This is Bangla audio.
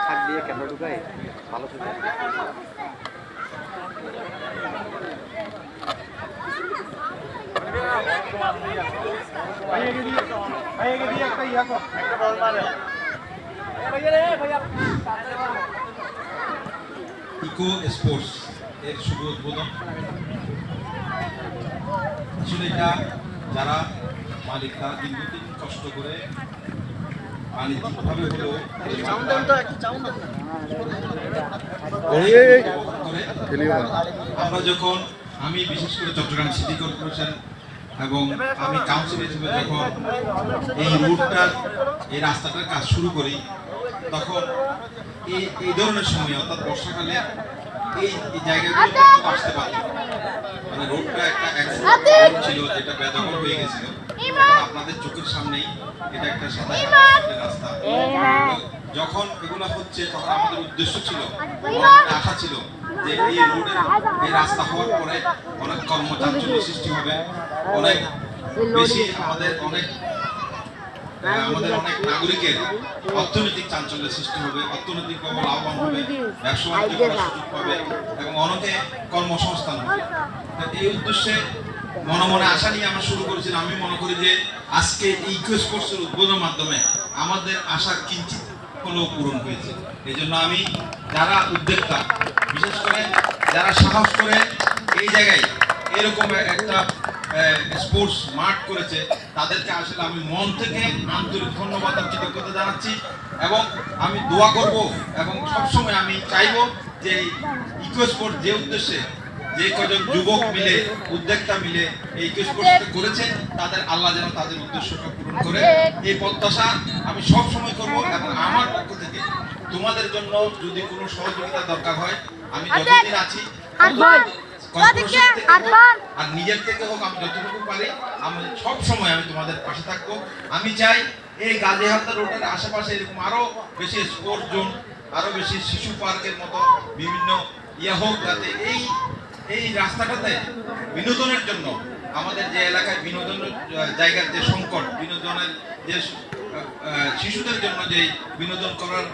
ছাদ দিয়ে ক্যামেরা ঢুকাই ভালো থাকে। ইকো স্পোর্টস এর শুভ উদ্বোধন। আসলে এটা যারা মালিক তারা দীর্ঘদিন কষ্ট করে বাণিজ্যিকভাবে হলেও আমরা যখন আমি বিশেষ করে চট্টগ্রাম সিটি কর্পোরেশন এবং আমি কাউন্সিল হিসেবে যখন এই রুটটা এই রাস্তাটার কাজ শুরু করি তখন এই ধরনের সময় অর্থাৎ বর্ষাকালে এই জায়গাগুলো আসতে পারি মানে রোডটা একটা অ্যাক্সিডেন্ট ছিল যেটা বেদখল হয়ে গেছিল আপনাদের চোখের সামনেই এটা একটা সাদা রাস্তা যখন এগুলো হচ্ছে তখন আমাদের উদ্দেশ্য ছিল আশা ছিল যে এই রোডে এই রাস্তা হওয়ার পরে অনেক কর্মচাঞ্চল্য সৃষ্টি হবে অনেক বেশি আমাদের অনেক নাগরিকের অর্থনৈতিক চাঞ্চল্যের সৃষ্টি হবে অর্থনৈতিকভাবে লাভবান হবে ব্যবসা বাণিজ্য করার সুযোগ পাবে এবং অনেকে কর্মসংস্থান হবে এই উদ্দেশ্যে মনে মনে আশা নিয়ে আমরা শুরু করেছিলাম আমি মনে করি যে আজকে এই ইকো স্পোর্টসের উদ্বোধনের মাধ্যমে আমাদের আশা কিঞ্চিত হলেও পূরণ হয়েছে এই জন্য আমি যারা উদ্যোক্তা বিশেষ করে যারা সাহস করে এই জায়গায় এরকম একটা স্পোর্টস মাঠ করেছে তাদেরকে আসলে আমি মন থেকে আন্তরিক ধন্যবাদ ও কৃতজ্ঞতা জানাচ্ছি এবং আমি দোয়া করব এবং সবসময় আমি চাইব যে ইকো স্পোর্টস যে উদ্দেশ্যে যে কজন যুবক মিলে উদ্যোক্তা মিলে এই ইকো স্পোর্টস করেছে তাদের আল্লাহ যেন তাদের উদ্দেশ্যটা পূরণ করে এই প্রত্যাশা আমি সব সময় করব এবং আমার পক্ষ থেকে তোমাদের জন্য যদি কোনো সহযোগিতা দরকার হয় আমি যতদিন আছি আর নিজের থেকে হোক আমি যতটুকু পারি আমি সব সময় আমি তোমাদের পাশে থাকবো আমি চাই এই গাজী হালদা রোডের আশেপাশে এরকম আরো বেশি স্পোর্টস জোন আরো বেশি শিশু পার্কের মতো বিভিন্ন হোক যাতে এই রাস্তাটাতে বিনোদনের জন্য আমাদের যে এলাকায় বিনোদনের জায়গার যে সংকট বিনোদনের যে শিশুদের জন্য যে বিনোদন করার